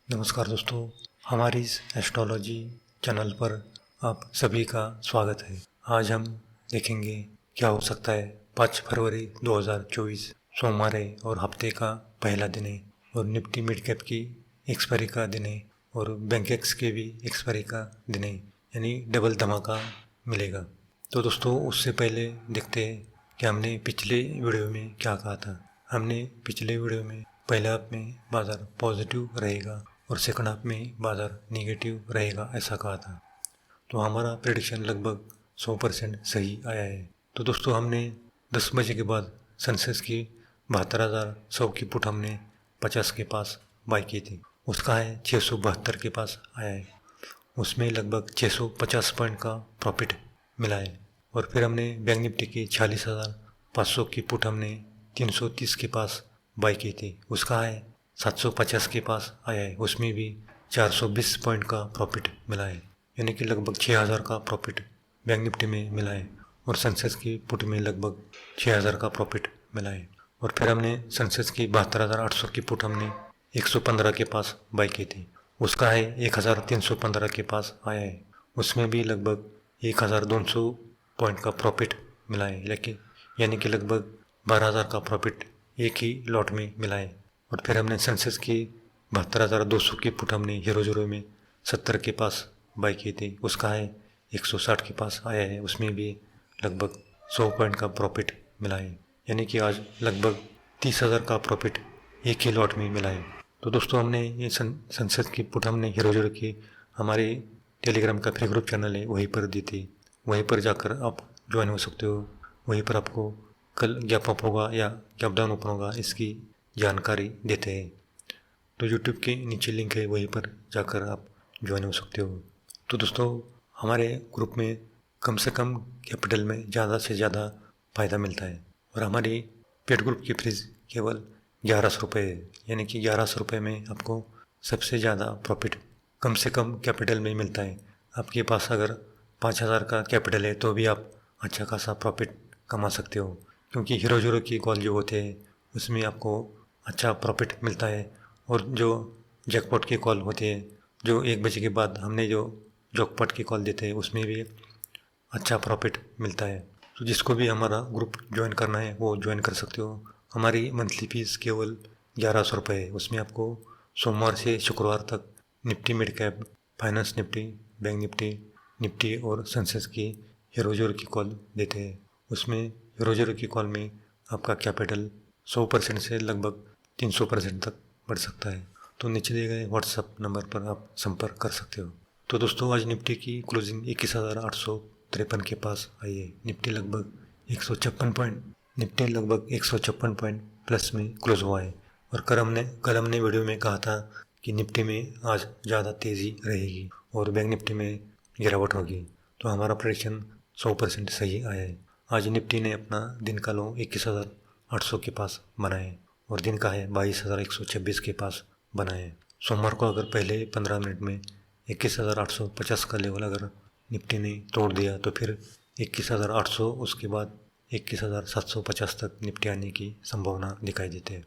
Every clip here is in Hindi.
नमस्कार दोस्तों, हमारी इस एस्ट्रोलॉजी चैनल पर आप सभी का स्वागत है। आज हम देखेंगे क्या हो सकता है 5 फरवरी 2024 सोमवार है और हफ्ते का पहला दिन है और निफ्टी मिड कैप की एक्सपायरी का दिन है और बैंक एक्स के भी एक्सपायरी का दिन है, यानी डबल धमाका मिलेगा। तो दोस्तों उससे पहले देखते हैं कि हमने पिछले वीडियो में क्या कहा था। हमने पिछले वीडियो में पहले हाफ में बाजार पॉजिटिव रहेगा और सेकंड हाफ में बाजार नेगेटिव रहेगा ऐसा कहा था। तो हमारा प्रेडिक्शन लगभग 100% सही आया है। तो दोस्तों हमने 10 बजे के बाद सेंसेक्स की 72,100 की पुट हमने 50 के पास बाई की थी। उसका है 672 के पास आया है, उसमें लगभग 650 पॉइंट का प्रॉफिट मिला है। और फिर हमने बैंक निफ्टी की 46,500 की पुट हमने 330 के पास बाई की थी। उसका है 750 के पास आया है, उसमें भी 420 पॉइंट का प्रॉफिट मिला है, यानी कि लगभग 6,000 का प्रॉफिट बैंक निफ्टी में मिला है। और सेंसेक्स की पुट में लगभग 6,000 का प्रॉफिट मिला है। और फिर हमने सेंसेक्स की 72,800 की पुट हमने 115 के पास बाई की थी। उसका है 1,315 के पास आया है, उसमें भी लगभग 1,200 पॉइंट का प्रॉफिट मिला है, लेकिन यानी कि लगभग 12,000 का प्रॉफिट एक ही लॉट में मिला है। और फिर हमने सेंसेक्स की 72,200 की पुट हमने हीरो में 70 के पास बाई की थी। उसका है 160 के पास आया है, उसमें भी लगभग 100 पॉइंट का प्रॉफिट मिला है, यानी कि आज लगभग 30,000 का प्रॉफिट एक ही लॉट में मिला है। तो दोस्तों हमने ये सेंसेक्स की पुट हमने हीरो की हमारे टेलीग्राम का फ्री ग्रुप चैनल है वहीं पर दी थी, वहीं पर जाकर आप ज्वाइन हो सकते हो। वहीं पर आपको कल गैप अप होगा या गैप डाउन ओपन होगा इसकी जानकारी देते हैं। तो यूट्यूब के नीचे लिंक है, वहीं पर जाकर आप ज्वाइन हो सकते हो। तो दोस्तों हमारे ग्रुप में कम से कम कैपिटल में ज़्यादा से ज़्यादा फ़ायदा मिलता है और हमारी पेड ग्रुप की फीस केवल 1100 रुपये है, यानी कि 1100 रुपये में आपको सबसे ज़्यादा प्रॉफिट कम से कम कैपिटल में मिलता है। आपके पास अगर 5,000 का कैपिटल है तो भी आप अच्छा खासा प्रॉफिट कमा सकते हो, क्योंकि हीरो की कॉल जो होते हैं उसमें आपको अच्छा प्रॉफिट मिलता है। और जो जैकपॉट की कॉल होती है, जो 1 बजे के बाद हमने जो जैकपॉट की कॉल देते हैं उसमें भी अच्छा प्रॉफिट मिलता है। तो जिसको भी हमारा ग्रुप ज्वाइन करना है वो ज्वाइन कर सकते हो। हमारी मंथली फीस केवल 1100 रुपये है, उसमें आपको सोमवार से शुक्रवार तक Nifty mid cap, finance Nifty, bank Nifty, Nifty और सेंसेक्स की हीरो की कॉल देते हैं। उसमें हीरो की कॉल में आपका कैपिटल 100% से लगभग 300% तक बढ़ सकता है। तो नीचे दिए गए व्हाट्सएप नंबर पर आप संपर्क कर सकते हो। तो दोस्तों आज निफ्टी की क्लोजिंग 21,853 के पास आई है। निफ्टी लगभग 156 पॉइंट प्लस में क्लोज हुआ है। और कल हमने वीडियो में कहा था कि निफ्टी में आज ज़्यादा तेज़ी रहेगी और बैंक निफ्टी में गिरावट होगी। तो हमारा प्रेडिक्शन 100% सही आया है। आज निफ्टी ने अपना दिन का लो 21,800 के पास बनाए और दिन का है 22,126 के पास बनाए। सोमवार को अगर पहले 15 मिनट में 21,850 का लेवल अगर निफ्टी ने तोड़ दिया तो फिर 21,800, उसके बाद 21,750 तक निफ्टी आने की संभावना दिखाई देती है।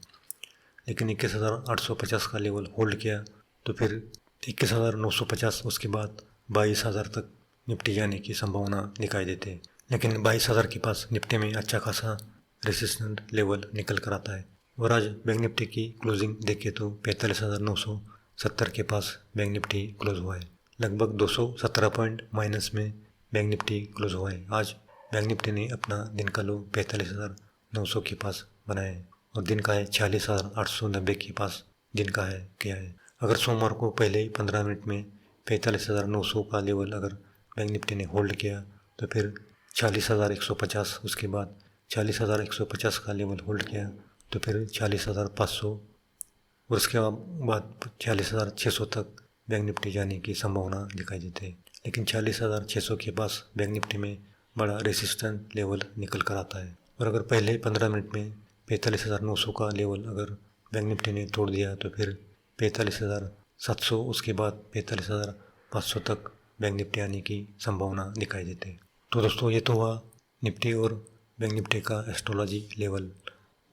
लेकिन 21,850 का लेवल होल्ड किया तो फिर 21,950, उसके बाद 22,000 तक निफ्टी जाने की संभावना दिखाई देती है। लेकिन 22,000 के पास निफ्टी में अच्छा खासा रेसिस्टेंट लेवल निकल कर आता है। और आज बैंक निफ्टी की क्लोजिंग देखें तो 45,970 के पास बैंक निफ्टी क्लोज हुआ है। लगभग 217 पॉइंट माइनस में बैंक निफ्टी क्लोज हुआ है। आज बैंक निफ्टी ने अपना दिन का लो 45,900 के पास बनाया है और दिन का है 46,890 के पास दिन का है किया है। अगर सोमवार को पहले ही 15 मिनट में 45,900 का लेवल अगर बैंक निफ्टी ने होल्ड किया तो फिर 40,150, उसके बाद 40,150 का लेवल होल्ड किया तो फिर 40,500 और उसके बाद 40,600 तक बैंक निफ्टी जाने की संभावना दिखाई देती है। लेकिन 40,600 के पास बैंक निफ्टी में बड़ा रेसिस्टेंट लेवल निकल कर आता है। और अगर पहले 15 मिनट में 45,900 का लेवल अगर बैंक निफ्टी ने तोड़ दिया तो फिर 45,700, उसके बाद 45,500 तक बैंक निफ्टी आने की संभावना दिखाई देती है। तो दोस्तों ये तो हुआ निफ्टी और बैंक निफ्टी का एस्ट्रोलॉजी लेवल।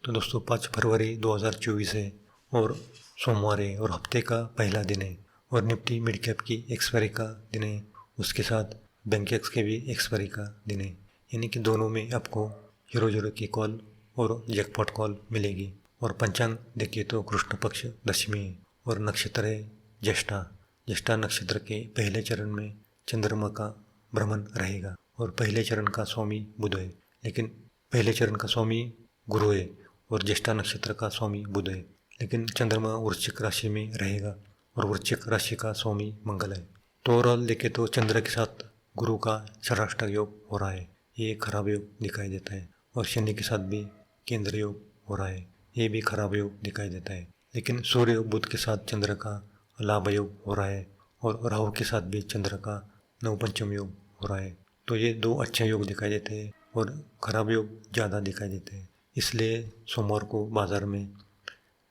तो दोस्तों 5 फरवरी 2024 है और सोमवार है और हफ्ते का पहला दिन है और निफ्टी मिड कैप की एक्सपायरी का दिन है, उसके साथ बैंक एक्स के भी एक्सपायरी का दिन है। यानी कि दोनों में आपको 00 की कॉल और जैकपॉट कॉल मिलेगी। और पंचांग देखिए तो कृष्ण पक्ष दशमी है और नक्षत्र है ज्येष्ठा। ज्येष्ठा नक्षत्र के पहले चरण में चंद्रमा का भ्रमण रहेगा और पहले चरण का स्वामी बुध है, लेकिन पहले चरण का स्वामी गुरु है और ज्येष्ठा नक्षत्र का स्वामी बुध है, लेकिन चंद्रमा वृश्चिक राशि में रहेगा और वृश्चिक राशि का स्वामी मंगल है। तो ओवरऑल देखे तो चंद्र के साथ गुरु का षष्ठाष्टक योग हो रहा है, ये खराब योग दिखाई देता है। और शनि के साथ भी केंद्र योग हो रहा है, ये भी खराब योग दिखाई देता है। लेकिन सूर्य बुध के साथ चंद्र का लाभ योग हो रहा है और राहु के साथ भी चंद्र का नवपंचम योग हो रहा है। तो ये दो अच्छे योग दिखाई देते हैं और खराब योग ज़्यादा दिखाई देते हैं। इसलिए सोमवार को बाज़ार में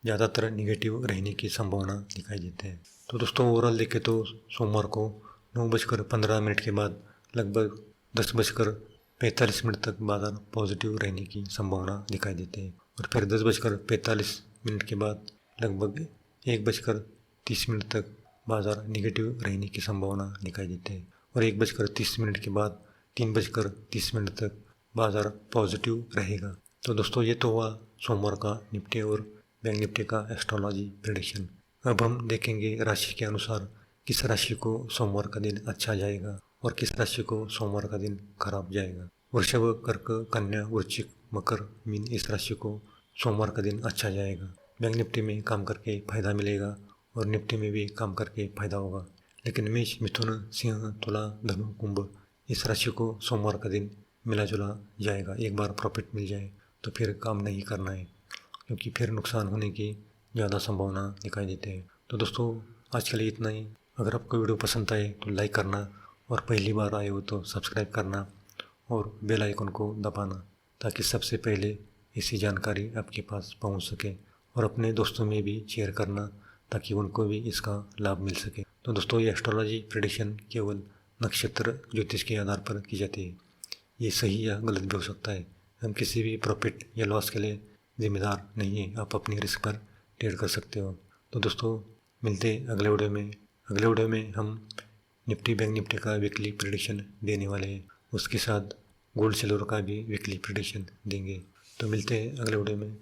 ज़्यादातर निगेटिव रहने की संभावना दिखाई देती है। तो दोस्तों ओवरऑल देखें तो सोमवार को 9:15 के बाद लगभग 10:45 तक बाज़ार पॉजिटिव रहने की संभावना दिखाई देती है और फिर 10:45 के बाद लगभग 1:30 तक बाज़ार निगेटिव रहने की संभावना दिखाई देती है और 1:30 के बाद 3:30 तक बाज़ार पॉजिटिव रहेगा। तो दोस्तों ये तो हुआ सोमवार का निफ्टी और बैंक निफ्टी का एस्ट्रोलॉजी प्रेडिक्शन। अब हम देखेंगे राशि के अनुसार किस राशि को सोमवार का दिन अच्छा जाएगा और किस राशि को सोमवार का दिन खराब जाएगा। वृषभ, कर्क, कन्या, वृश्चिक, मकर, मीन इस राशि को सोमवार का दिन अच्छा जाएगा। बैंक निफ्टी में काम करके फायदा मिलेगा और निफ्टी में भी काम करके फायदा होगा। लेकिन मेष, मिथुन, सिंह, तुला, धनु, कुंभ इस राशि को सोमवार का दिन मिला जुला जाएगा। एक बार प्रॉफिट मिल जाए तो फिर काम नहीं करना है, क्योंकि फिर नुकसान होने की ज़्यादा संभावना दिखाई देती है। तो दोस्तों आज के लिए इतना ही। अगर आपको वीडियो पसंद आए तो लाइक करना और पहली बार आए हो तो सब्सक्राइब करना और बेल आइकन को दबाना, ताकि सबसे पहले ऐसी जानकारी आपके पास पहुंच सके और अपने दोस्तों में भी शेयर करना ताकि उनको भी इसका लाभ मिल सके। तो दोस्तों ये एस्ट्रोलॉजी प्रेडिक्शन केवल नक्षत्र ज्योतिष के आधार पर की जाती है, ये सही या गलत भी हो सकता है। हम किसी भी प्रॉफिट या लॉस के लिए जिम्मेदार नहीं है, आप अपनी रिस्क पर ट्रेड कर सकते हो। तो दोस्तों मिलते हैं अगले वीडियो में। अगले वीडियो में हम निफ्टी बैंक निफ्टी का वीकली प्रेडिक्शन देने वाले हैं, उसके साथ गोल्ड सिल्वर का भी वीकली प्रेडिक्शन देंगे। तो मिलते हैं अगले वीडियो में।